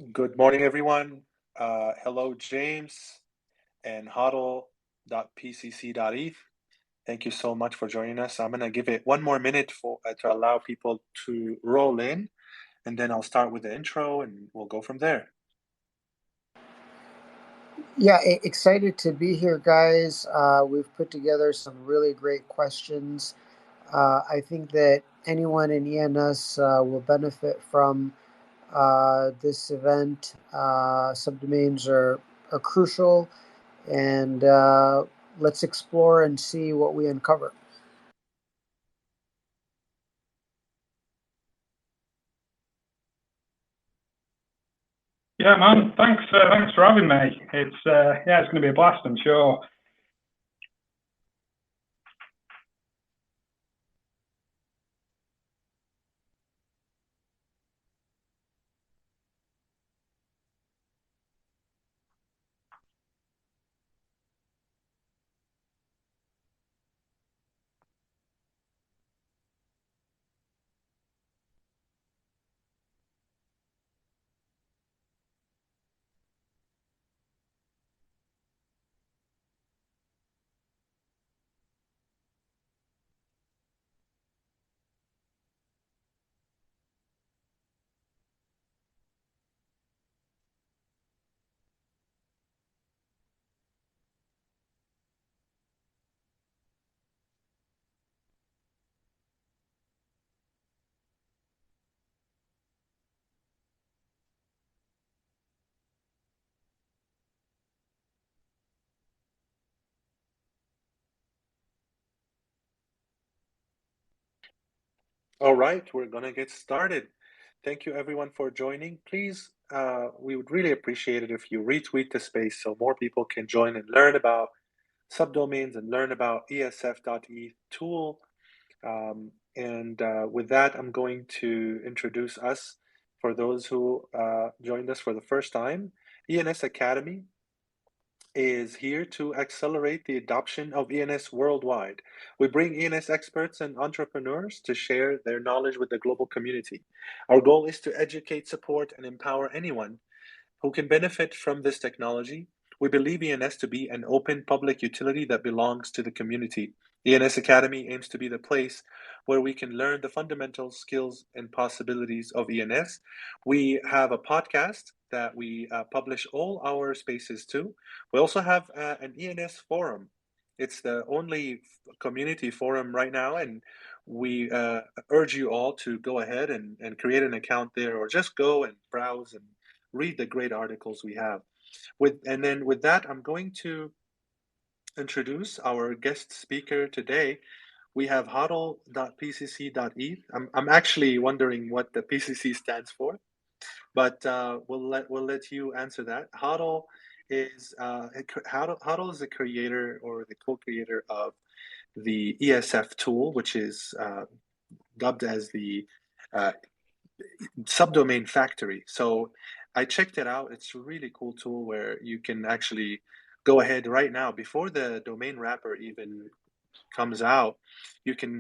Good morning, everyone. Hello, James and hodl.pcc.eth. Thank you so much for joining us. I'm going to give it one more minute to allow people to roll in, and then I'll start with the intro and we'll go from there. Yeah, excited to be here, guys. We've put together some really great questions. I think that anyone in ENS will benefit from this event. Subdomains are crucial, and let's explore and see what we uncover. Yeah, man. Thanks for having me. It's going to be a blast, I'm sure. All right, we're going to get started. Thank you, everyone, for joining. Please, we would really appreciate it if you retweet the space so more people can join and learn about subdomains and learn about esf.eth tool. With that, I'm going to introduce us for those who joined us for the first time. ENS Academy is here to accelerate the adoption of ENS worldwide. We bring ENS experts and entrepreneurs to share their knowledge with the global community. Our goal is to educate, support, and empower anyone who can benefit from this technology. We believe ENS to be an open public utility that belongs to the community. ENS Academy aims to be the place where we can learn the fundamental skills and possibilities of ENS. We have a podcast that we publish all our spaces to. We also have an ENS forum. It's the only community forum right now, and we urge you all to go ahead and create an account there, or just go and browse and read the great articles we have. With that, I'm going to introduce our guest speaker today. We have hodl.pcc.eth. I'm actually wondering what the PCC stands for, but we'll let you answer that. Hodl is the creator or the co-creator of the ESF tool, which is dubbed as the uh, subdomain factory. So I checked it out. It's a really cool tool where you can actually go ahead right now before the domain wrapper even comes out. You can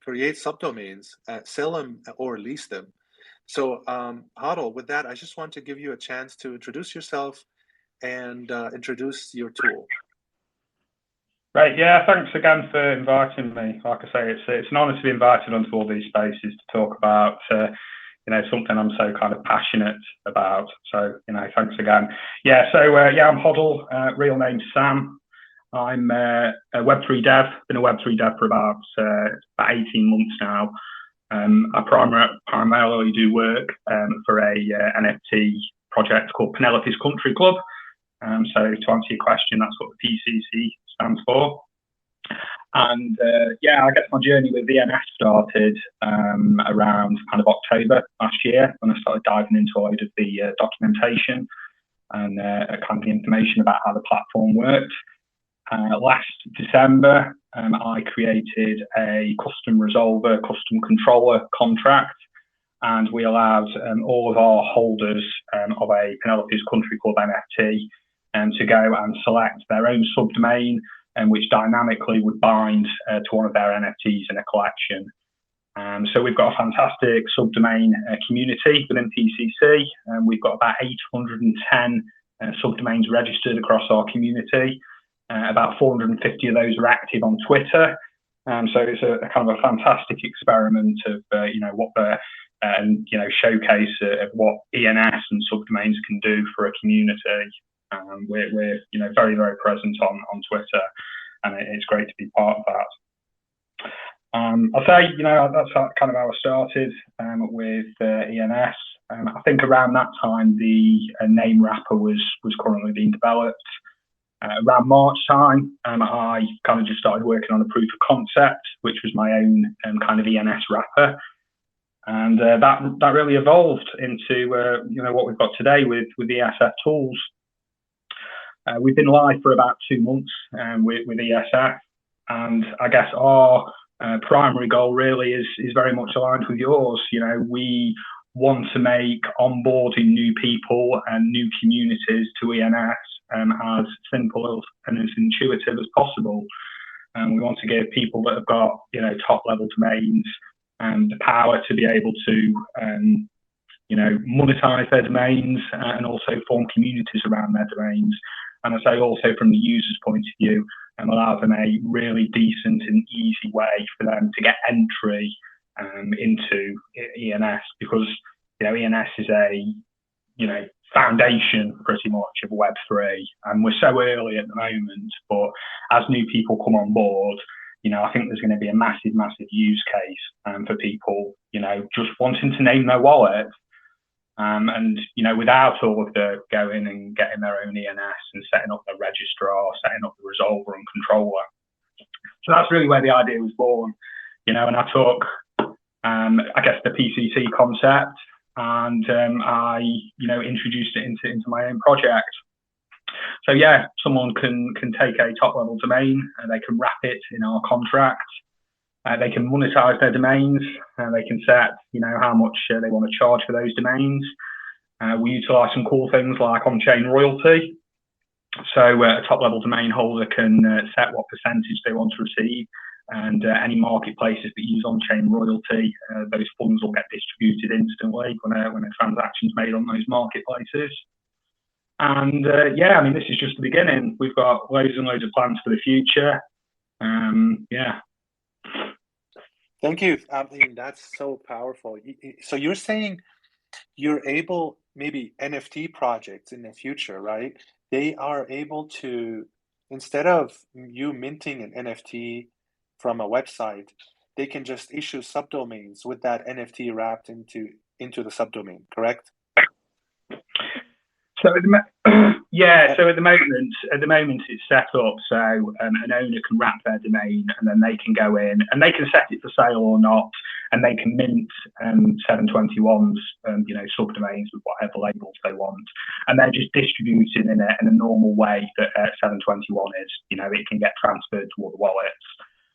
create subdomains, sell them or lease them. So, Hodl, with that, I just want to give you a chance to introduce yourself and introduce your tool. Right, yeah, thanks again for inviting me. Like I say, it's an honour to be invited onto all these spaces to talk about something I'm so kind of passionate about. So thanks again. Yeah, so I'm Hodl. Real name Sam. I'm a Web3 dev. Been a Web3 dev for about 18 months now. I primarily do work for a NFT project called Penelope's Country Club. So to answer your question, that's what the PCC stands for. And I guess my journey with VNS started around kind of October last year when I started diving into a load of the documentation and kind of the information about how the platform worked. Last December, I created a custom resolver, custom controller contract, and we allowed all of our holders of a Penelope's Country Club NFT to go and select their own subdomain, which dynamically would bind to one of their NFTs in a collection. So we've got a fantastic subdomain community within PCC. We've got about 810 subdomains registered across our community. About 450 of those are active on Twitter. So it's a kind of a fantastic experiment of what the showcase of what ENS and subdomains can do for a community. We're very, very present on Twitter, and it's great to be part of that. I'll say, that's kind of how I started with ENS. I think around that time, the name wrapper was currently being developed. Around March time, I kind of just started working on a proof of concept, which was my own kind of ENS wrapper. And that really evolved into what we've got today with ESF tools. We've been live for about 2 months with ESF, and I guess our primary goal really is very much aligned with yours. We want to make onboarding new people and new communities to ENS as simple and as intuitive as possible. We want to give people that have got top level domains the power to be able to monetize their domains and also form communities around their domains. And I say also from the user's point of view, allow them a really decent and easy way for them to get entry into ENS, because ENS is a foundation pretty much of Web3, and we're so early at the moment. But as new people come on board, I think there's going to be a massive use case for people just wanting to name their wallet. And without all of the going and getting their own ENS and setting up their registrar, setting up the resolver and controller. So that's really where the idea was born, and I took, I guess, the PCC concept, and I, introduced it into my own project. So yeah, someone can take a top level domain and they can wrap it in our contract. They can monetize their domains. They can set, how much they want to charge for those domains. We utilize some cool things like on-chain royalty. So a top-level domain holder can set what percentage they want to receive, and any marketplaces that use on-chain royalty, those funds will get distributed instantly when a transaction's made on those marketplaces. And this is just the beginning. We've got loads and loads of plans for the future. Thank you. That's so powerful. So you're saying you're able, maybe NFT projects in the future, right? They are able to, instead of you minting an NFT from a website, they can just issue subdomains with that NFT wrapped into the subdomain, correct? So at the moment it's set up so an owner can wrap their domain, and then they can go in and they can set it for sale or not, and they can mint 721s, subdomains with whatever labels they want, and they're just distributed in a normal way that 721 is. It can get transferred to other wallets.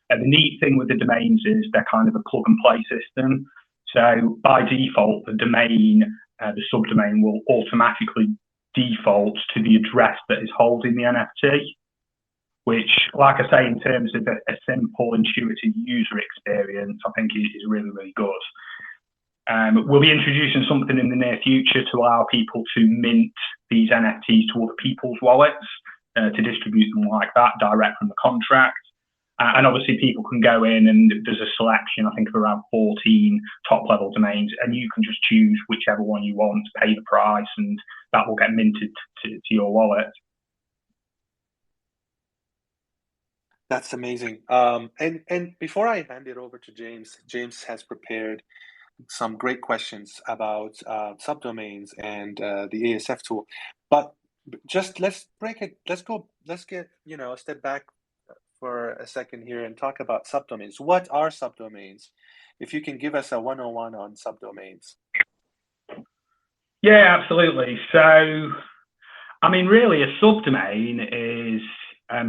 And the neat thing with the domains is they're kind of a plug and play system. So by default, the domain, the subdomain will automatically default to the address that is holding the NFT, which, like I say, in terms of a simple, intuitive user experience, I think is really, really good. We'll be introducing something in the near future to allow people to mint these NFTs to other people's wallets, to distribute them like that, direct from the contract. And obviously people can go in and there's a selection, I think, of around 14 top-level domains, and you can just choose whichever one you want, pay the price, and that will get minted to your wallet. That's amazing. And before I hand it over to James has prepared some great questions about subdomains and the ESF tool. But just let's get a step back for a second here and talk about subdomains. What are subdomains? If you can give us a 101 on subdomains. Yeah, absolutely. So, really, a subdomain is,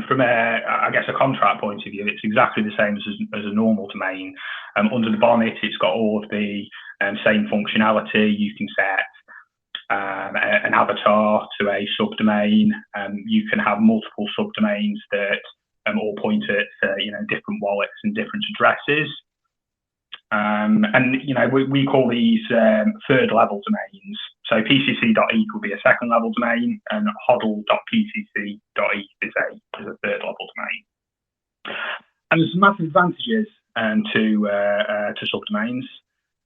from a contract point of view, it's exactly the same as a normal domain. Under the bonnet, it's got all of the same functionality. You can set an avatar to a subdomain. You can have multiple subdomains that all point at different wallets and different addresses. And we call these third level domains. So pcc.eth will be a second level domain, and hodl.pcc.eth is a third level domain. And there's some massive advantages to subdomains.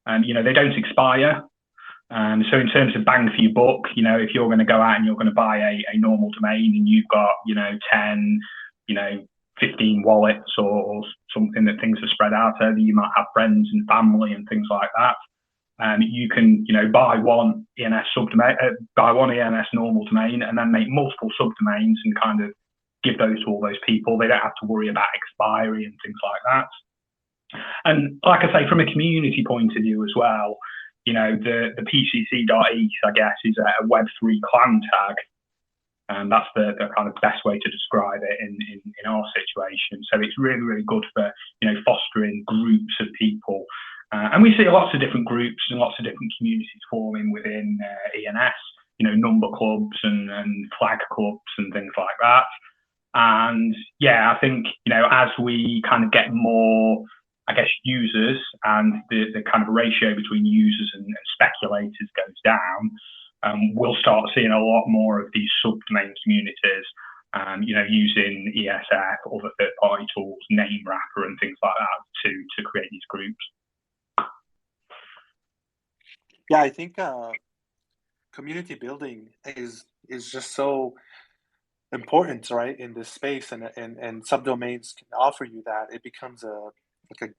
They don't expire. So in terms of bang for your buck, if you're going to go out and you're going to buy a normal domain and you've got 10, 15 wallets or something that things are spread out over, you might have friends and family and things like that. You can, buy one ENS subdomain, buy one ENS normal domain, and then make multiple subdomains and kind of give those to all those people. They don't have to worry about expiry and things like that. And like I say, from a community point of view as well, the pcc.eth, I guess, is a Web3 clan tag. And that's the kind of best way to describe it in our situation. So it's really, really good for, fostering groups of people. And we see lots of different groups and lots of different communities forming within ENS, number clubs and flag clubs and things like that. And yeah, I think, as we kind of get more, I guess, users and the kind of ratio between users and speculators goes down, we'll start seeing a lot more of these subdomain communities, using ESF, other third-party tools, name wrapper, and things like that to create these groups. Yeah, I think community building is just so important, right, in this space, and subdomains can offer you that. It becomes a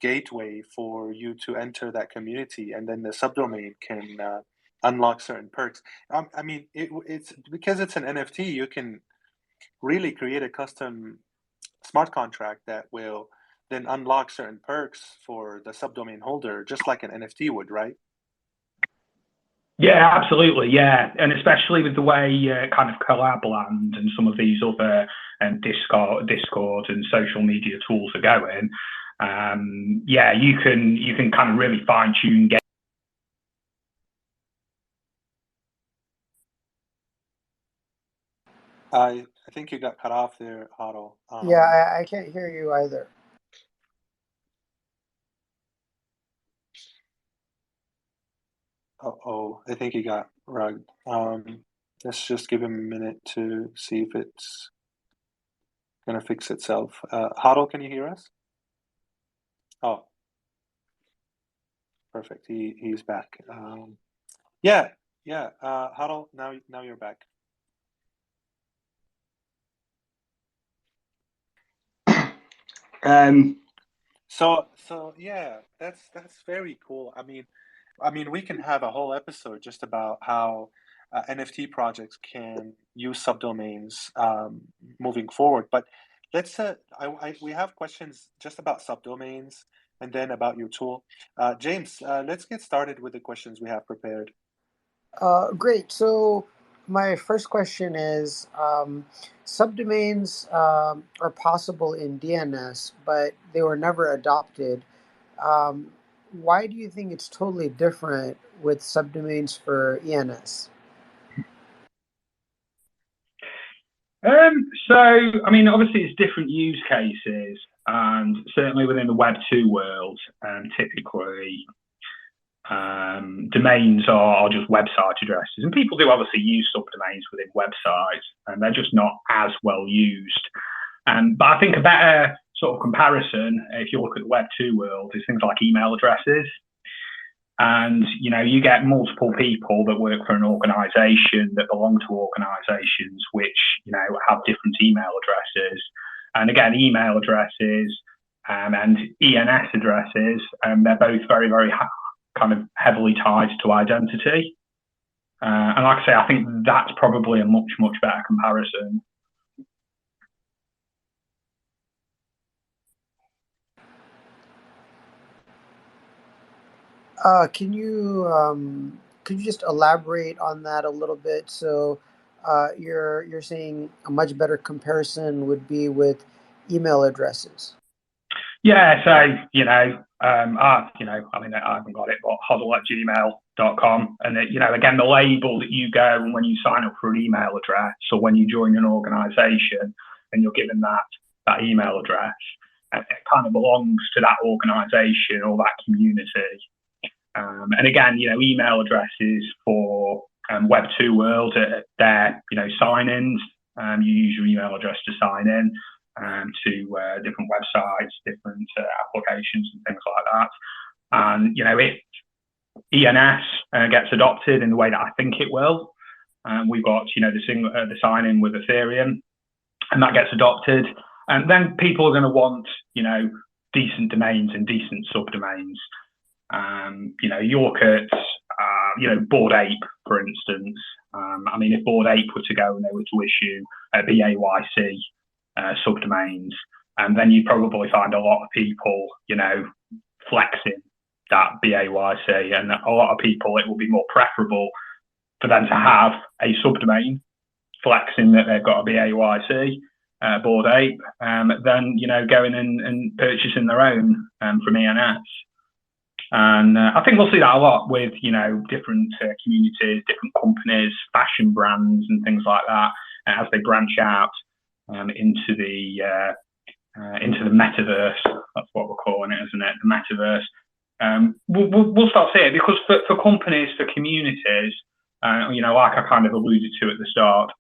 gateway for you to enter that community, and then the subdomain can unlock certain perks. I mean, it's because it's an NFT, you can really create a custom smart contract that will then unlock certain perks for the subdomain holder, just like an NFT would, right? Yeah, absolutely. Yeah, and especially with the way kind of Collabland and some of these other Discord and social media tools are going. Yeah, you can kind of really fine tune. I think you got cut off there, Otto. Yeah, I can't hear you either. Uh-oh, I think he got rugged. Let's just give him a minute to see if it's gonna fix itself. Huddle, can you hear us? Oh, perfect. He's back. Yeah. Huddle, now you're back. So yeah, that's very cool. I mean, we can have a whole episode just about how NFT projects can use subdomains moving forward. But let's we have questions just about subdomains and then about your tool. James, let's get started with the questions we have prepared. Great. So my first question is, subdomains are possible in DNS, but they were never adopted. Why do you think it's totally different with subdomains for ENS? So, I mean, obviously it's different use cases, and certainly within the Web 2 world, typically domains are just website addresses, and people do obviously use subdomains within websites, and they're just not as well used. But I think a better sort of comparison, if you look at the Web 2 world, is things like email addresses. And, you get multiple people that work for an organization that belong to organizations which, have different email addresses. And again, email addresses and ENS addresses, they're both very, very kind of heavily tied to identity. And like I say, I think that's probably a much, much better comparison. Can you just elaborate on that a little bit? So you're saying a much better comparison would be with email addresses. Yeah, so I mean, I haven't got it, but hodl@gmail.com, and again, the label that you go when you sign up for an email address, or when you join an organisation and you're given that email address, it kind of belongs to that organisation or that community. And again, email addresses for Web 2 world, they're, sign-ins. You use your email address to sign in to different websites, different applications and things like that. And, if ENS gets adopted in the way that I think it will, we've got, the sign-in with Ethereum, and that gets adopted. And then people are going to want, decent domains and decent subdomains. Yorkets, Bored Ape, for instance. If Bored Ape were to go and they were to issue BAYC subdomains, and then you probably find a lot of people, flexing that BAYC, and a lot of people, it will be more preferable for them to have a subdomain flexing that they've got a BAYC, Bored Ape, than, going and purchasing their own from ENS. And I think we'll see that a lot with, different communities, different companies, fashion brands and things like that, as they branch out into the metaverse. That's what we're calling it, isn't it? The metaverse. We'll start seeing it, because for companies, for communities, like I kind of alluded to at the start,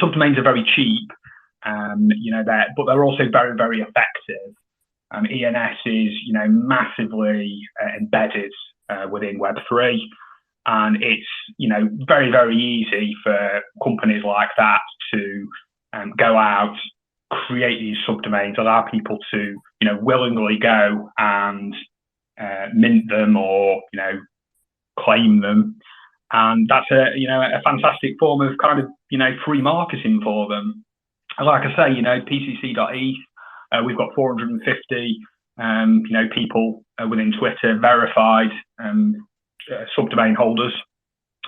subdomains are very cheap, but they're also very, very effective. ENS is, massively embedded within Web3, and it's, very, very easy for companies like that to go out, create these subdomains, allow people to, willingly go and mint them or, claim them. And that's a fantastic form of kind of, free marketing for them. And like I say, PCC.eth, we've got 450, people within Twitter, verified subdomain holders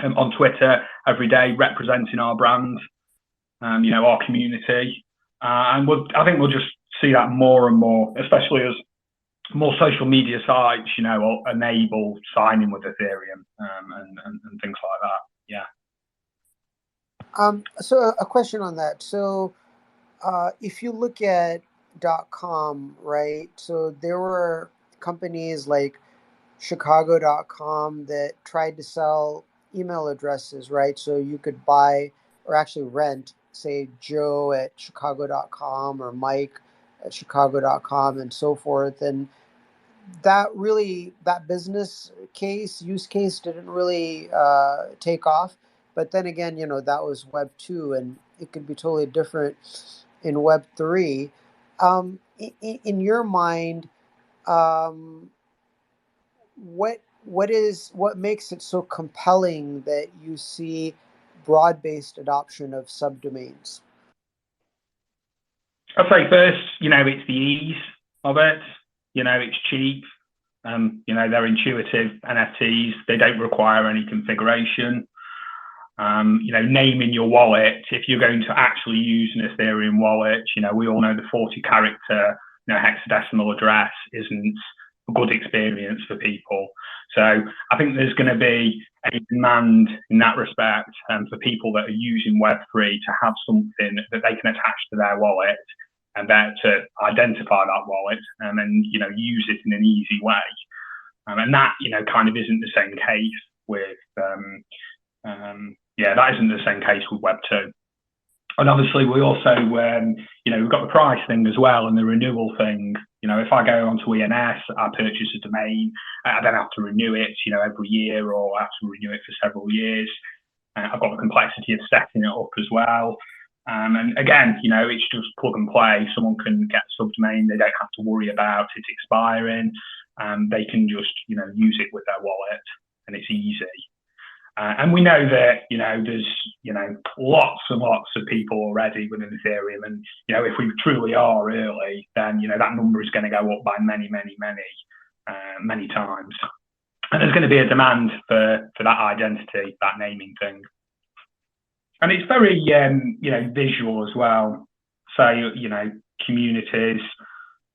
on Twitter every day, representing our brand, our community. And I think we'll just see that more and more, especially as more social media sites, will enable signing with Ethereum and things like that. Yeah. So a question on that. So if you look at .com, right? So there were companies like Chicago.com that tried to sell email addresses, right? So you could buy or actually rent, say, Joe at Chicago.com or Mike at Chicago.com and so forth. And that business use case didn't really take off. But then again, that was Web 2, and it could be totally different in Web 3. In your mind, what makes it so compelling that you see broad-based adoption of subdomains? I'd say first, it's the ease of it. It's cheap. They're intuitive NFTs. They don't require any configuration. Naming your wallet, if you're going to actually use an Ethereum wallet, we all know the 40-character hexadecimal address isn't a good experience for people. So I think there's going to be a demand in that respect for people that are using Web3 to have something that they can attach to their wallet and then to identify that wallet and use it in an easy way. And that, kind of isn't the same case with that isn't the same case with Web 2. And obviously, we also, we've got the price thing as well and the renewal thing. If I go onto ENS, I purchase a domain, I then have to renew it, every year, or I have to renew it for several years. I've got the complexity of setting it up as well. And again, it's just plug and play. Someone can get a subdomain. They don't have to worry about it expiring. They can just, use it with their wallet, and it's easy. And we know that, there's, lots and lots of people already within Ethereum. And, if we truly are early, then, that number is going to go up by many, many, many times. And there's going to be a demand for that identity, that naming thing. And it's very, visual as well. So, communities,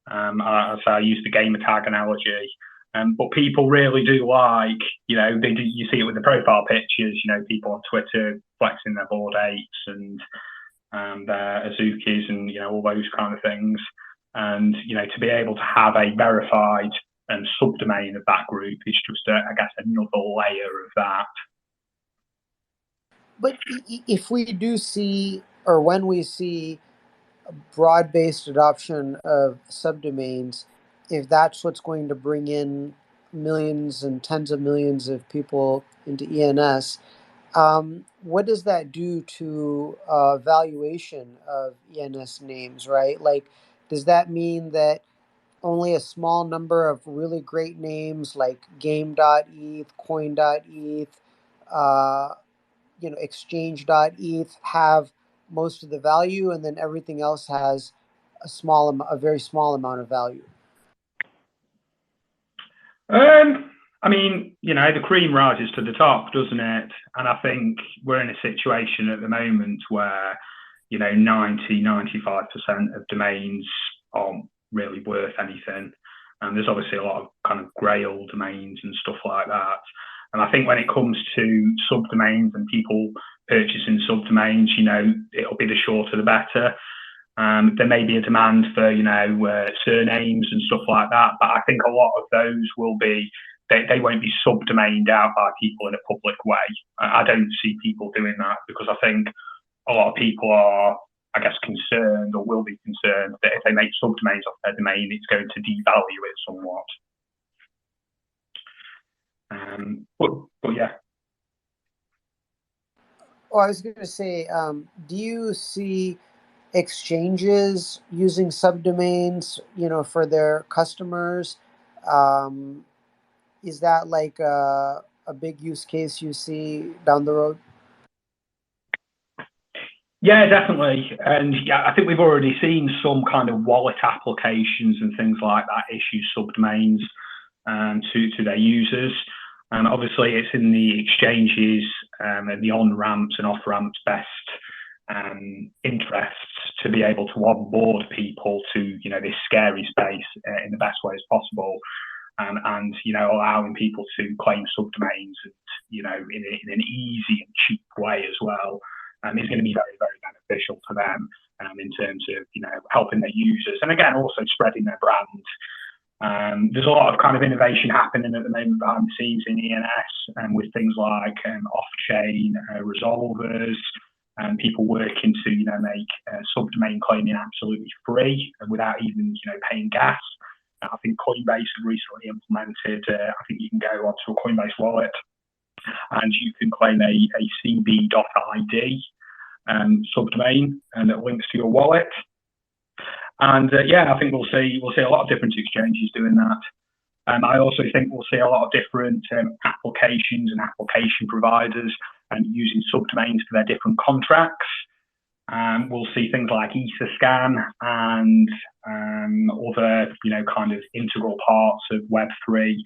I use the gamer tag analogy. But people really do like, you see it with the profile pictures, people on Twitter flexing their Bored Apes and their Azukis and, all those kind of things. And, to be able to have a verified subdomain of that group is just, I guess, another layer of that. But if we do see, or when we see broad-based adoption of subdomains, if that's what's going to bring in millions and tens of millions of people into ENS, what does that do to valuation of ENS names, right? Like, does that mean that only a small number of really great names like game.eth, coin.eth, uh, exchange.eth have most of the value, and then everything else has a very small amount of value? I mean, the cream rises to the top, doesn't it? And I think we're in a situation at the moment where, 95% of domains aren't really worth anything. And there's obviously a lot of kind of grail domains and stuff like that. And I think when it comes to subdomains and people purchasing subdomains, it'll be the shorter the better. There may be a demand for, surnames and stuff like that, but I think a lot of those will be, they won't be subdomained out by people in a public way. I don't see people doing that because I think a lot of people are, I guess, concerned or will be concerned that if they make subdomains off their domain, it's going to devalue it somewhat. But yeah. Oh, I was going to say, do you see exchanges using subdomains, for their customers? Is that like a big use case you see down the road? Yeah, definitely. And yeah, I think we've already seen some kind of wallet applications and things like that issue subdomains to their users. Obviously, it's in the exchanges and the on-ramps and off-ramps best interests to be able to onboard people to, this scary space in the best way as possible. And allowing people to claim subdomains, in an easy and cheap way as well, is going to be very, very beneficial to them in terms of helping their users and again also spreading their brand. There's a lot of kind of innovation happening at the moment behind the scenes in ENS, with things like off-chain resolvers and people working to make subdomain claiming absolutely free and without even paying gas. I think Coinbase have recently implemented, I think you can go onto a Coinbase wallet and you can claim a cb.id subdomain and it links to your wallet. And I think we'll see a lot of different exchanges doing that. I also think we'll see a lot of different applications and application providers using subdomains for their different contracts. We'll see things like Etherscan and other, kind of integral parts of Web3,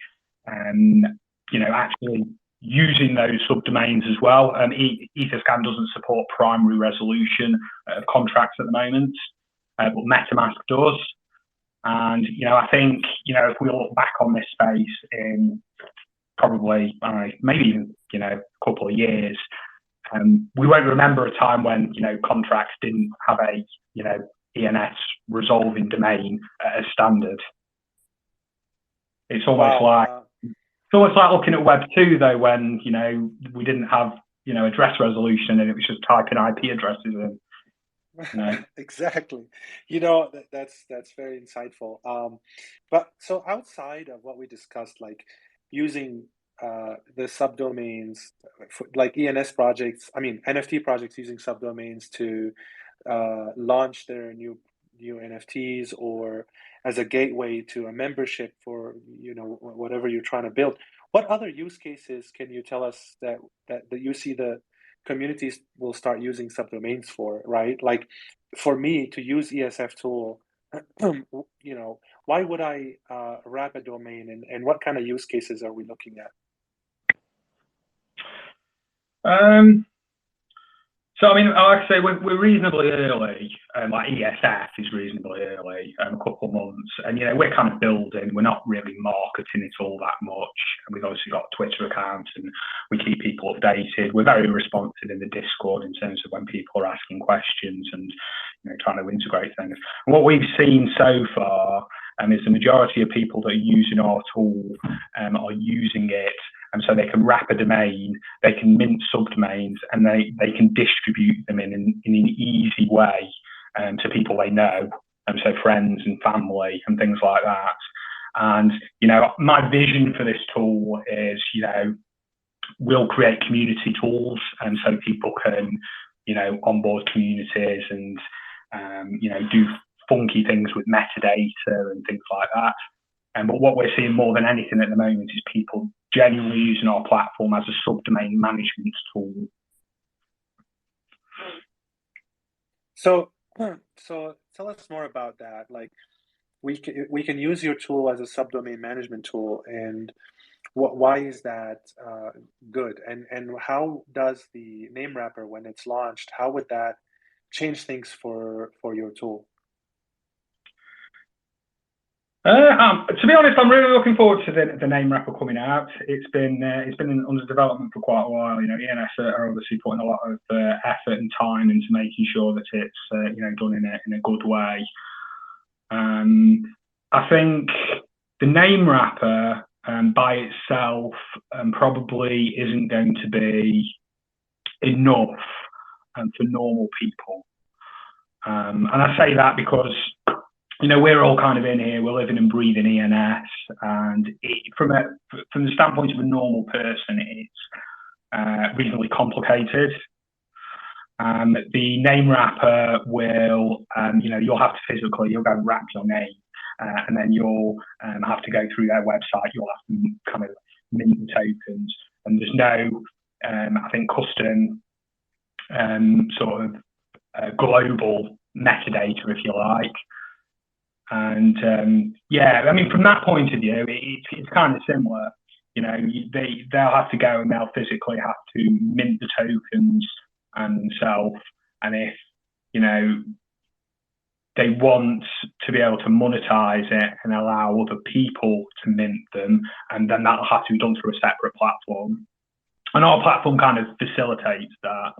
actually using those subdomains as well. Etherscan doesn't support primary resolution of contracts at the moment, but MetaMask does. And, I think, if we look back on this space in probably, maybe even, a couple of years, we won't remember a time when, contracts didn't have a, ENS resolving domain as standard. It's almost like looking at Web 2 though, when, we didn't have, address resolution and it was just typing IP addresses in. Exactly. That's very insightful. But so outside of what we discussed, like using the subdomains, like ENS projects, I mean NFT projects using subdomains to launch their new NFTs or as a gateway to a membership for whatever you're trying to build. What other use cases can you tell us that you see the communities will start using subdomains for, right? Like for me to use ESF tool, why would I wrap a domain and what kind of use cases are we looking at? So, I mean, like I say, we're reasonably early. Like ESF is reasonably early, a couple of months. And, we're kind of building. We're not really marketing it all that much. And we've obviously got a Twitter account and we keep people updated. We're very responsive in the Discord in terms of when people are asking questions and, trying to integrate things. And what we've seen so far is the majority of people that are using our tool are using it. And so they can wrap a domain, they can mint subdomains, and they can distribute them in an easy way to people they know, so friends and family and things like that. And, my vision for this tool is, we'll create community tools, and so people can, onboard communities and, do funky things with metadata and things like that. But what we're seeing more than anything at the moment is people genuinely using our platform as a subdomain management tool. So tell us more about that. Like, we can use your tool as a subdomain management tool, and why is that good? And how does the name wrapper, when it's launched, how would that change things for your tool? To be honest, I'm really looking forward to the name wrapper coming out. It's been under development for quite a while. ENS are obviously putting a lot of effort and time into making sure that it's done in a good way. I think the name wrapper by itself probably isn't going to be enough for normal people. And I say that because we're all kind of in here, we're living and breathing ENS, and from the standpoint of a normal person, it's reasonably complicated. The name wrapper will, you'll have to you'll go and wrap your name, and then you'll have to go through their website, you'll have to kind of mint the tokens, and there's no, I think, custom sort of global metadata, if you like. And I mean, from that point of view, it's kind of similar. They'll have to go and they'll physically have to mint the tokens themselves. And if they want to be able to monetize it and allow other people to mint them, and then that'll have to be done through a separate platform. And our platform kind of facilitates that.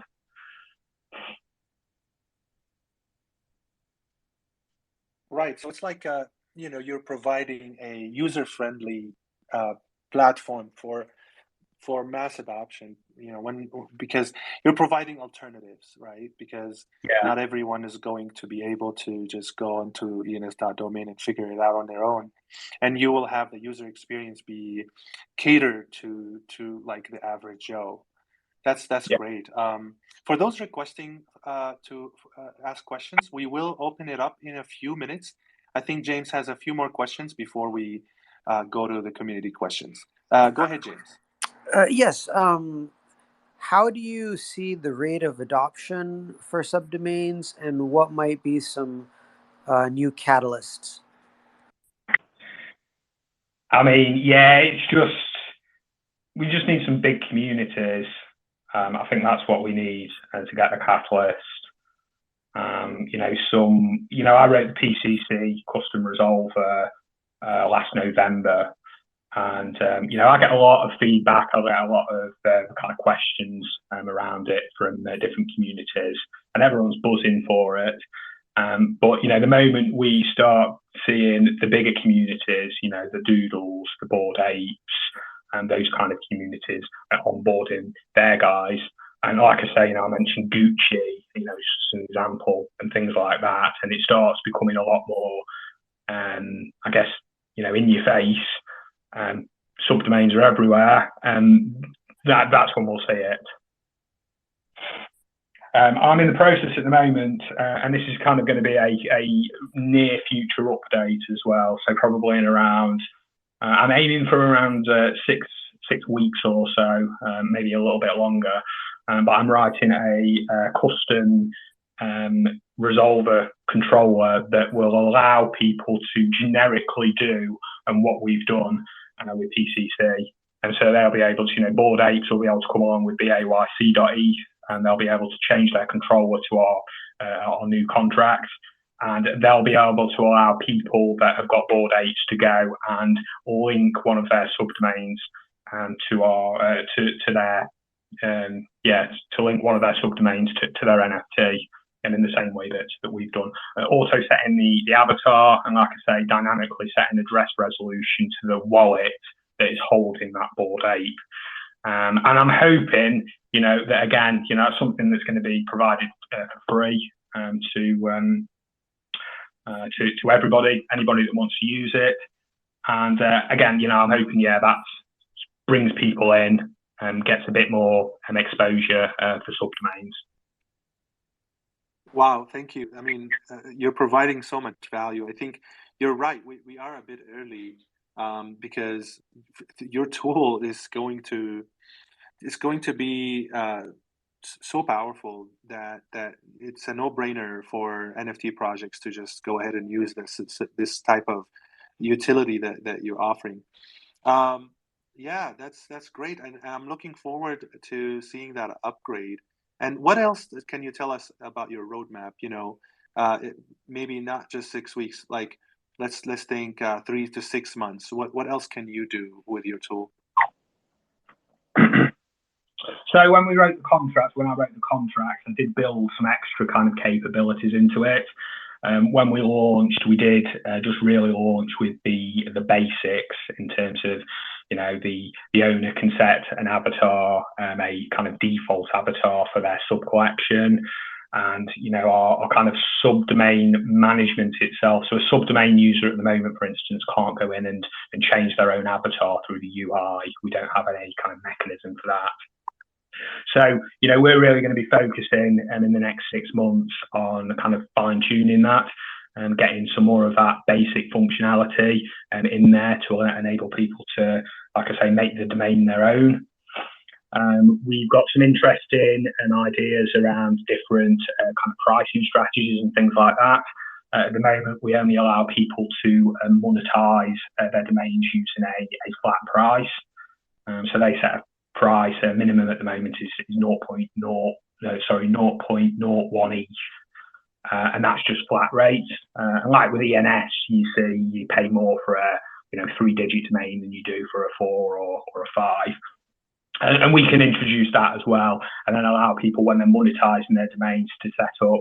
Right. So it's like you're providing a user-friendly platform for mass adoption. Because you're providing alternatives, right? Because not everyone is going to be able to just go into ens.domain and figure it out on their own, and you will have the user experience be catered to like the average Joe. That's great. For those requesting to ask questions, we will open it up in a few minutes. I think James has a few more questions before we go to the community questions. Go ahead, James. Yes. How do you see the rate of adoption for subdomains, and what might be some new catalysts? I mean, we just need some big communities. I think that's what we need to get the catalyst. I wrote the PCC custom resolver last November, and I get a lot of feedback. I get a lot of kind of questions around it from different communities, and everyone's buzzing for it. But the moment we start seeing the bigger communities, the Doodles, the Bored Apes, and those kind of communities onboarding their guys. And like I say, I mentioned Gucci, just an example, and things like that. And it starts becoming a lot more, I guess, in your face. Subdomains are everywhere, and that's when we'll see it. I'm in the process at the moment, and this is kind of going to be a near future update as well. So probably in around, I'm aiming for around 6 weeks or so, maybe a little bit longer. But I'm writing a custom resolver controller that will allow people to generically do what we've done with PCC. And so they'll be able to, Bored Apes will be able to come along with BAYC.eth and they'll be able to change their controller to our new contract, and they'll be able to allow people that have got board 8s to go and link one of their subdomains to our to their to link one of their subdomains to their NFT, and in the same way that we've done. Also setting the avatar, and like I say, dynamically setting address resolution to the wallet that is holding that board 8. And I'm hoping, that again, it's something that's going to be provided for free to everybody, anybody that wants to use it. And again, I'm hoping, that brings people in and gets a bit more exposure for subdomains. Wow, thank you. I mean, you're providing so much value. I think you're right. We are a bit early because your tool is going to be so powerful that it's a no-brainer for NFT projects to just go ahead and use this type of utility that you're offering. Yeah, that's great, and I'm looking forward to seeing that upgrade. And what else can you tell us about your roadmap? Maybe not just 6 weeks. Like, let's think 3 to 6 months. What else can you do with your tool? So when I wrote the contract, I did build some extra kind of capabilities into it. When we launched, we did just really launch with the basics in terms of, the owner can set an avatar, a kind of default avatar for their sub collection, and our kind of subdomain management itself. So a subdomain user at the moment, for instance, can't go in and change their own avatar through the UI. We don't have any kind of mechanism for that. So, we're really going to be focusing in the next 6 months on kind of fine tuning that and getting some more of that basic functionality in there to enable people to, like I say, make the domain their own. We've got some interesting ideas around different kind of pricing strategies and things like that. At the moment, we only allow people to monetize their domains using a flat price. So they set a price, minimum at the moment is 0.01 each, and that's just flat rate. And like with ENS, you see you pay more for a 3-digit domain than you do for a 4 or a 5. And we can introduce that as well, and then allow people, when they're monetizing their domains, to set up,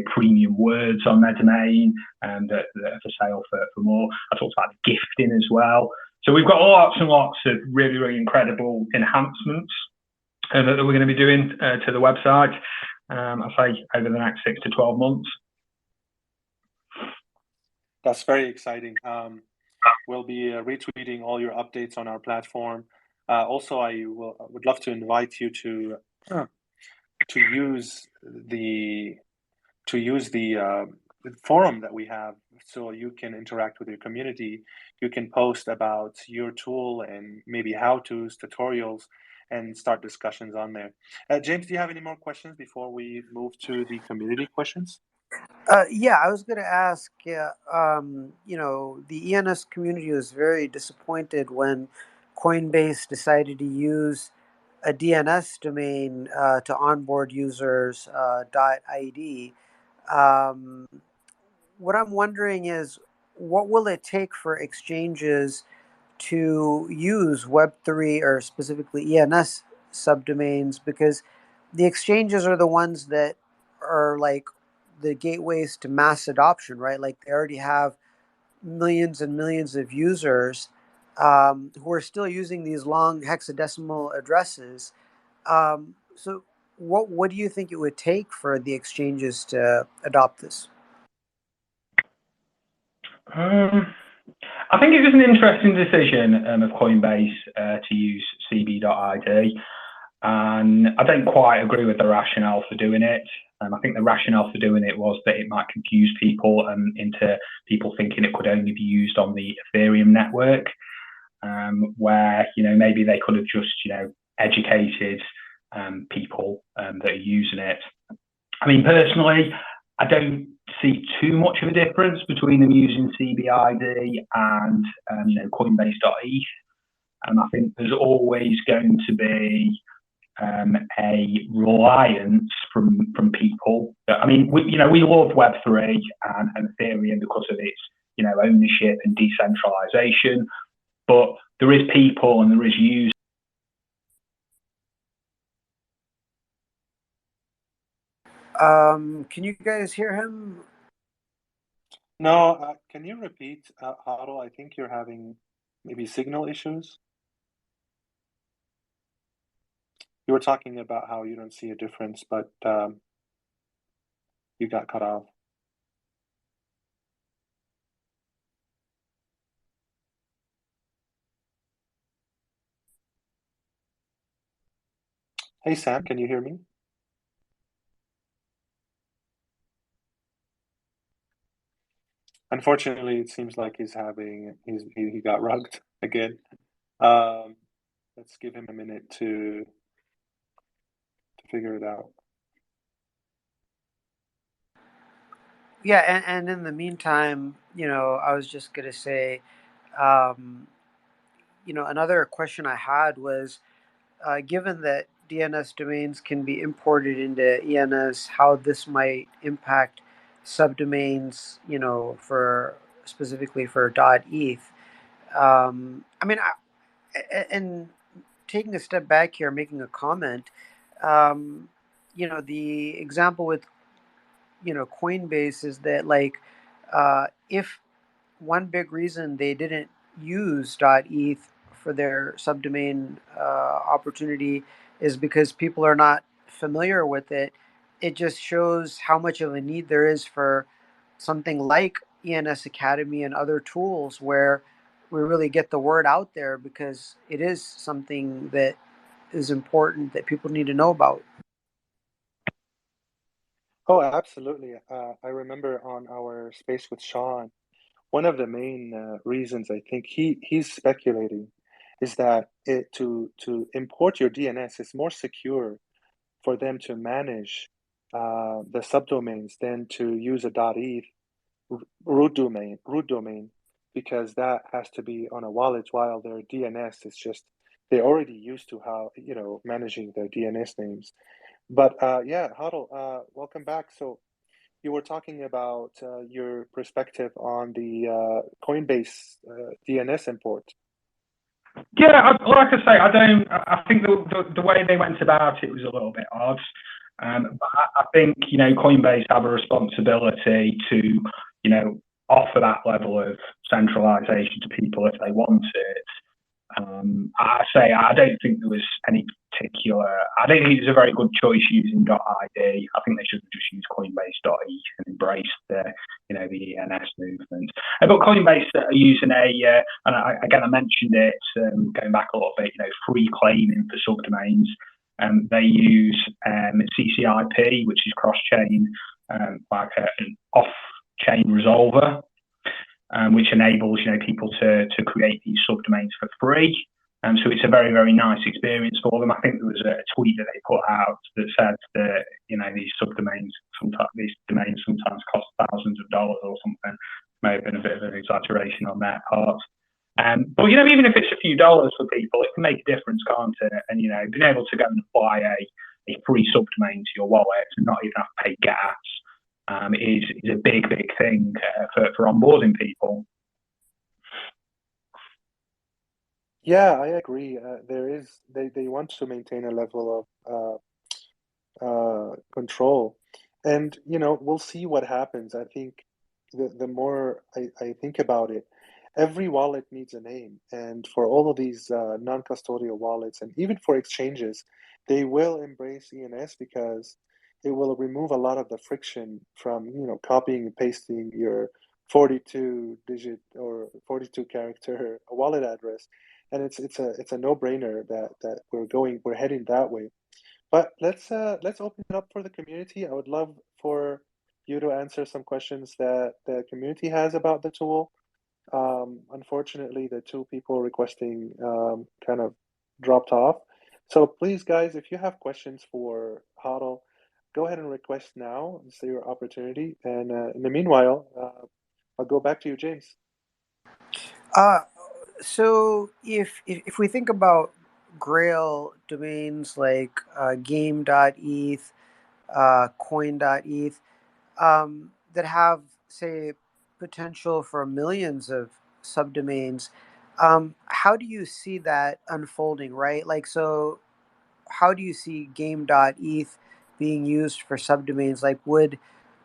premium words on their domain and that are for sale for more. I talked about the gifting as well. So we've got lots and lots of really, really incredible enhancements that we're going to be doing to the website, I say, over the next 6 to 12 months. That's very exciting. We'll be retweeting all your updates on our platform. Also, I would love to invite you to use the forum that we have, so you can interact with your community. You can post about your tool and maybe how-tos, tutorials, and start discussions on there. James, do you have any more questions before we move to the community questions? Yeah, I was going to ask, the ENS community was very disappointed when Coinbase decided to use a DNS domain to onboard users, .id. What I'm wondering is, what will it take for exchanges to use Web3 or specifically ENS subdomains? Because the exchanges are the ones that are like the gateways to mass adoption, right? Like, they already have millions and millions of users who are still using these long hexadecimal addresses. So what do you think it would take for the exchanges to adopt this? I think it was an interesting decision of Coinbase to use cb.id, and I don't quite agree with the rationale for doing it. I think the rationale for doing it was that it might confuse people into people thinking it could only be used on the Ethereum network, where maybe they could have just educated people that are using it. I mean, personally, I don't see too much of a difference between them using CBID and Coinbase.eth. And I think there's always going to be a reliance from people. I mean, we love Web3 and Ethereum because of its ownership and decentralization, but there is people and there is users. Can you guys hear him? No, can you repeat, Haro? I think you're having maybe signal issues. You were talking about how you don't see a difference, but you got cut off. Hey, Sam, can you hear me? Unfortunately, it seems like he got rugged again. Um, let's give him a minute to figure it out. Yeah, and in the meantime, I was just gonna say, um, another question I had was, given that DNS domains can be imported into ENS, how this might impact subdomains, for specifically for .eth. I mean, and taking a step back here, making a comment, um, the example with Coinbase is that, like, if one big reason they didn't use .eth for their subdomain opportunity is because people are not familiar with it. It just shows how much of a need there is for something like ENS Academy and other tools where we really get the word out there, because it is something that is important that people need to know about. Oh, absolutely. I remember on our space with Sean, one of the main reasons I think he's speculating is that to import your DNS is more secure for them to manage the subdomains than to use a .eth root domain, because that has to be on a wallet, while their DNS is just they're already used to how managing their DNS names. But yeah, Huddle, welcome back. So you were talking about your perspective on the Coinbase DNS import. Yeah, like I say, I don't. I think the way they went about it was a little bit odd. But I think Coinbase have a responsibility to offer that level of centralization to people if they want it. I say I don't think there was any particular. I don't think it was a very good choice using .id. I think they should have just used Coinbase.e and embraced the ENS movement. But Coinbase are using and again I mentioned it going back a little bit. Free claiming for subdomains. They use CCIP, which is cross-chain, like an off-chain resolver, which enables people to create these subdomains for free. So it's a very, very nice experience for them. I think there was a tweet that they put out that said that these subdomains, these domains sometimes cost thousands of dollars or something. May have been a bit of an exaggeration on their part. But even if it's a few dollars for people, it can make a difference, can't it? And being able to go and apply a free subdomain to your wallet and not even have to pay gas is a big thing for onboarding people. Yeah, I agree. They want to maintain a level of control, and we'll see what happens. I think the more I think about it, every wallet needs a name, and for all of these non-custodial wallets, and even for exchanges, they will embrace ENS because it will remove a lot of the friction from copying and pasting your 42 digit or 42 character wallet address, and it's a no-brainer that we're heading that way. But let's open it up for the community. I would love for you to answer some questions that the community has about the tool. Unfortunately, the two people requesting kind of dropped off. So please, guys, if you have questions for Huddle, go ahead and request now. It's your opportunity. And in the meanwhile, I'll go back to you, James. Uh, so if we think about Grail domains like game.eth, coin.eth, that have, say, potential for millions of subdomains. How do you see that unfolding, right? Like, so how do you see game.eth being used for subdomains? Like, would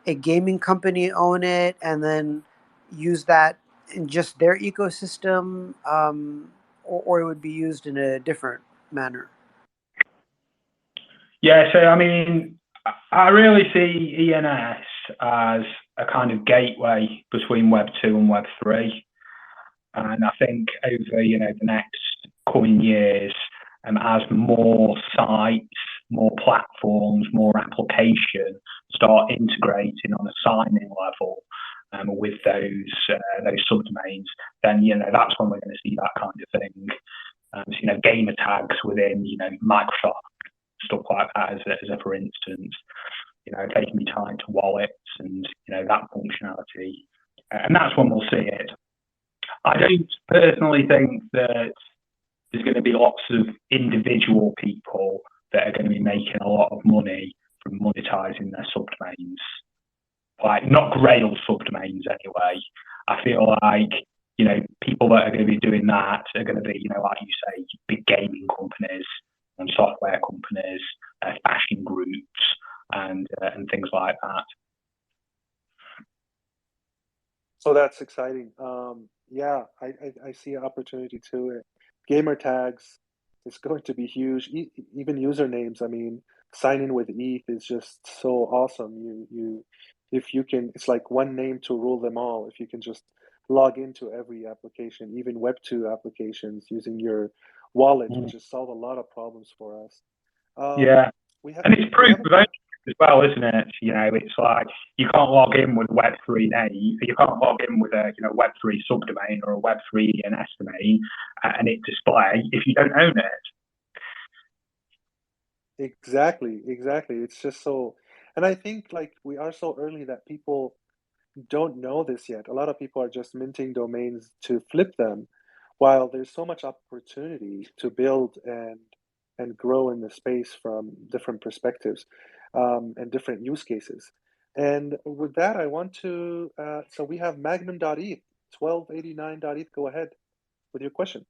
a gaming company own it and then use that in just their ecosystem, or it would be used in a different manner? Yeah, so I mean, I really see ENS as a kind of gateway between Web 2 and Web 3. And I think over, the next coming years, as more sites, more platforms, more applications start integrating on a signing level with those subdomains, then that's when we're going to see that kind of thing. So, gamer tags within Microsoft, stuff like that, as a for instance, they can be tied to wallets and that functionality, and that's when we'll see it. I don't personally think that there's going to be lots of individual people that are going to be making a lot of money from monetizing their subdomains. Like, not Grail subdomains anyway. I feel like, people that are going to be doing that are going to be, like you say, big gaming companies and software companies, fashion groups, and things like that. So that's exciting. Yeah, I see an opportunity too. Gamer tags is going to be huge. Even usernames. I mean, signing with ETH is just so awesome. If you can, it's like one name to rule them all. If you can just log into every application, even Web2 applications, using your wallet, would just solve a lot of problems for us. Yeah, we have and it's we proof have of ownership as well, isn't it? It's like you can't log in with Web3 name, you can't log in with a Web3 subdomain or a Web3 ENS domain, and it display if you don't own it. Exactly. It's just so, and I think like we are so early that people don't know this yet. A lot of people are just minting domains to flip them, while there's so much opportunity to build and grow in the space from different perspectives, and different use cases. And with that, I want to. So we have Magnum.eth, 1289.eth. Go ahead with your question.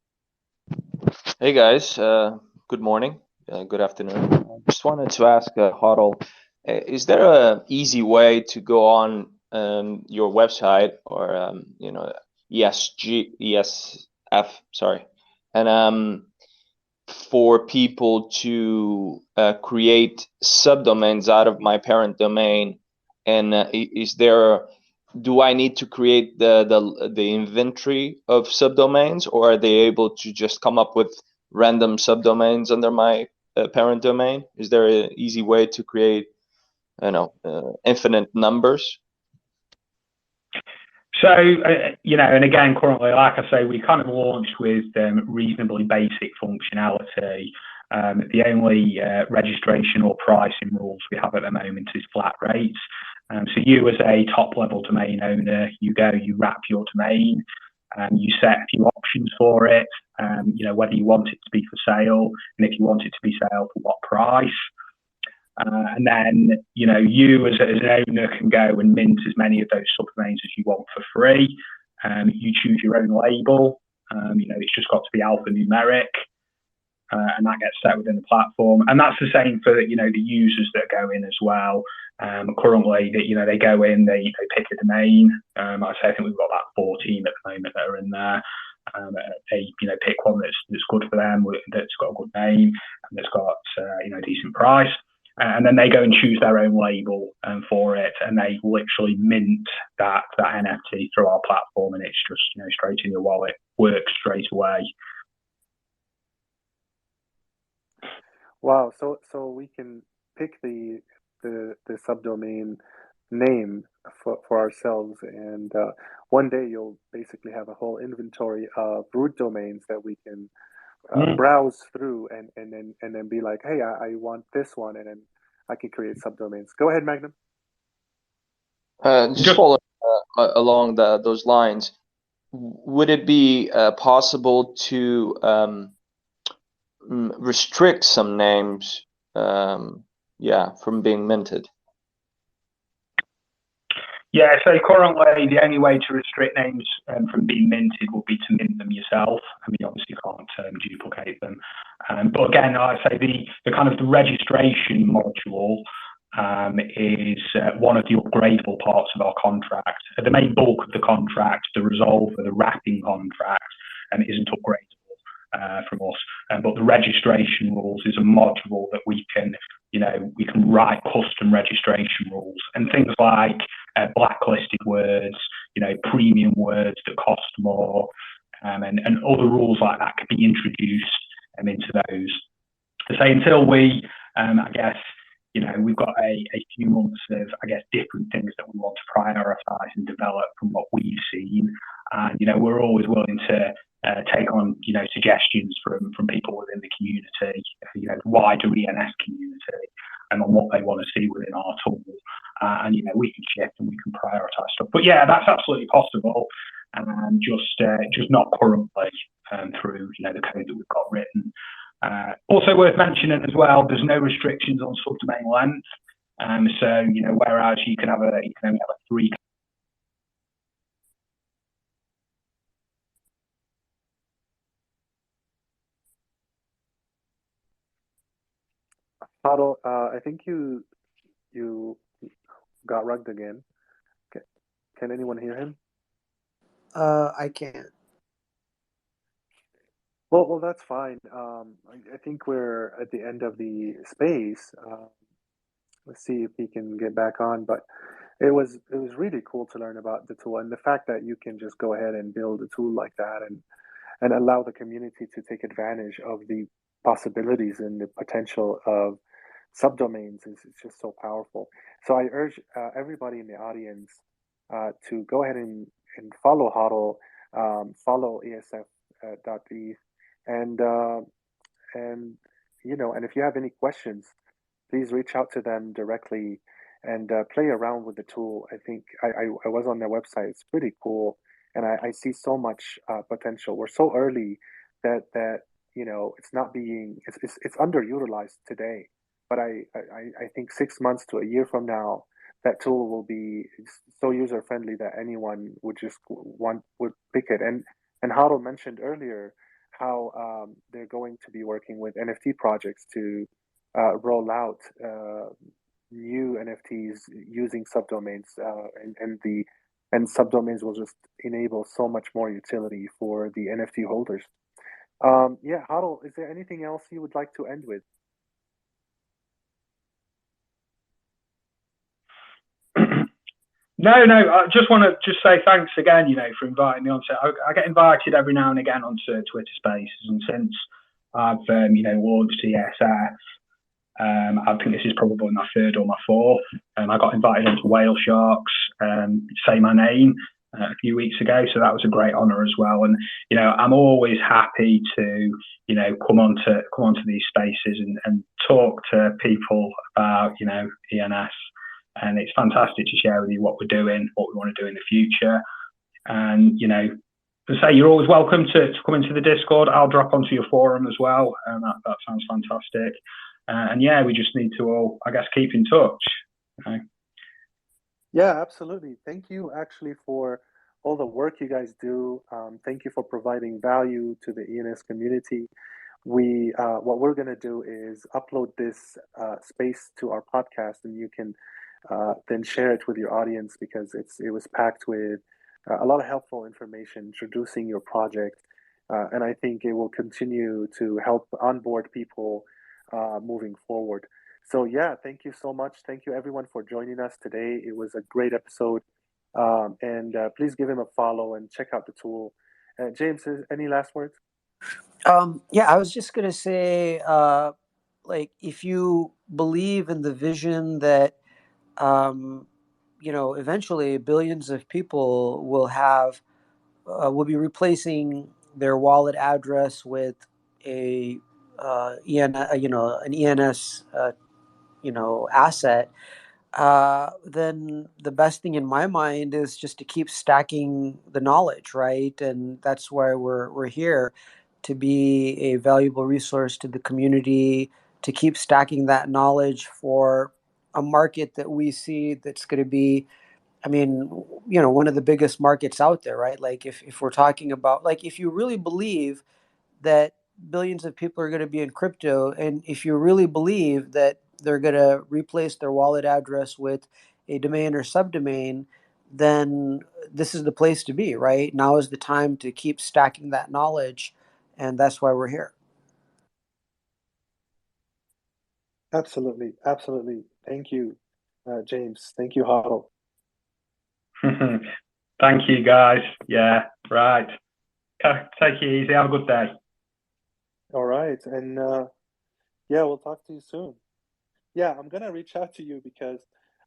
Hey guys, good morning, good afternoon. I just wanted to ask Huddle, is there a easy way to go on your website or ESF, sorry, and for people to create subdomains out of my parent domain? And do I need to create the inventory of subdomains, or are they able to just come up with random subdomains under my parent domain? Is there an easy way to create, infinite numbers? So, and again, currently, like I say, we kind of launched with reasonably basic functionality. The only registration or pricing rules we have at the moment is flat rates. So you, as a top-level domain owner, you wrap your domain, you set a few options for it, whether you want it to be for sale, and if you want it to be sale, for what price. And then, you as an owner can go and mint as many of those subdomains as you want for free. You choose your own label. It's just got to be alphanumeric, and that gets set within the platform. And that's the same for the users that go in as well. Currently, they go in, they pick a domain. I think we've got about 14 at the moment that are in there. They pick one that's good for them, that's got a good name, and that's got a decent price. And then they go and choose their own label for it, and they literally mint that NFT through our platform, and it's just straight in your wallet, works straight away. Wow, so we can pick the subdomain name for ourselves, and one day you'll basically have a whole inventory of root domains that we can browse through, and then be like, hey, I want this one, and then I can create subdomains. Go ahead, Magnum. Just following along those lines, would it be possible to restrict some names, from being minted? Yeah, so currently the only way to restrict names from being minted would be to mint them yourself. I mean, obviously you can't duplicate them. But again, I say the kind of the registration module is one of the upgradable parts of our contract. The main bulk of the contract, the resolver, the wrapping contract, isn't upgradable from us. But the registration rules is a module that we can write custom registration rules, and things like blacklisted words, premium words that cost more, and other rules like that can be introduced into those. To say until we, I guess, we've got a few months of, I guess, different things that we want to prioritize and develop from what we've seen. And, we're always willing to take on, suggestions from people within the community, the wider ENS community, and on what they want to see within our tool. And, we can shift and we can prioritize stuff. But yeah, that's absolutely possible. And just not currently through, the code that we've got written. Also worth mentioning as well, there's no restrictions on subdomain length. So, whereas you can only have a 3. Huddle, I think you got rugged again. Can anyone hear him? I can't. Well, that's fine. I think we're at the end of the space. Let's see if he can get back on. But it was really cool to learn about the tool, and the fact that you can just go ahead and build a tool like that and allow the community to take advantage of the possibilities and the potential of subdomains is just so powerful. So I urge everybody in the audience to go ahead and follow HODL, follow ESF.eth, and and if you have any questions, please reach out to them directly and play around with the tool. I think I was on their website. It's pretty cool, and I see so much potential. We're so early that it's not being it's underutilized today. But I think 6 months to a year from now, that tool will be so user friendly that anyone would just would pick it. And Harold mentioned earlier how they're going to be working with NFT projects to roll out new NFTs using subdomains, and subdomains will just enable so much more utility for the NFT holders. Yeah, Harold, is there anything else you would like to end with? No, I just want to say thanks again, for inviting me on. I get invited every now and again onto Twitter Spaces, and since I've, launched ESF, I think this is probably my 3rd or my 4th. I got invited onto Whale Sharks, Say My Name, a few weeks ago, so that was a great honour as well. And I'm always happy to come onto these spaces and talk to people about ENS. And it's fantastic to share with you what we're doing, what we want to do in the future. And, to say you're always welcome to come into the Discord. I'll drop onto your forum as well. And that sounds fantastic. And yeah, we just need to all, I guess, keep in touch. Yeah, absolutely. Thank you actually for all the work you guys do. Thank you for providing value to the ENS community. What we're going to do is upload this space to our podcast, and you can then share it with your audience, because it was packed with a lot of helpful information introducing your project, and I think it will continue to help onboard people moving forward. So yeah, thank you so much. Thank you everyone for joining us today. It was a great episode, and please give him a follow and check out the tool. James, any last words? Yeah, I was just gonna say, if you believe in the vision that eventually billions of people will be replacing their wallet address with a an ENS asset, then the best thing in my mind is just to keep stacking the knowledge, right? And that's why we're here. to be a valuable resource to the community, to keep stacking that knowledge for a market that we see that's going to be, I mean, one of the biggest markets out there, right? Like if we're talking about, like, if you really believe that billions of people are going to be in crypto, and if you really believe that they're going to replace their wallet address with a domain or subdomain, then this is the place to be, right? Now is the time to keep stacking that knowledge, and that's why we're here. Absolutely, absolutely. Thank you, James. Thank you, Huddle. Thank you, guys. Yeah, right. Take it easy. Have a good day. All right, and yeah, we'll talk to you soon. Yeah, I'm gonna reach out to you because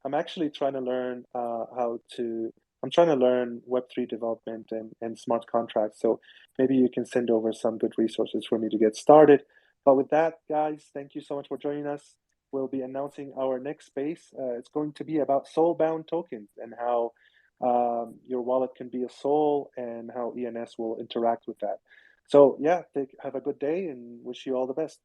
I'm actually trying to learn I'm trying to learn Web3 development and smart contracts. So maybe you can send over some good resources for me to get started. But with that, guys, thank you so much for joining us. We'll be announcing our next space. It's going to be about soul-bound tokens and how your wallet can be a soul and how ENS will interact with that. So yeah, have a good day and wish you all the best.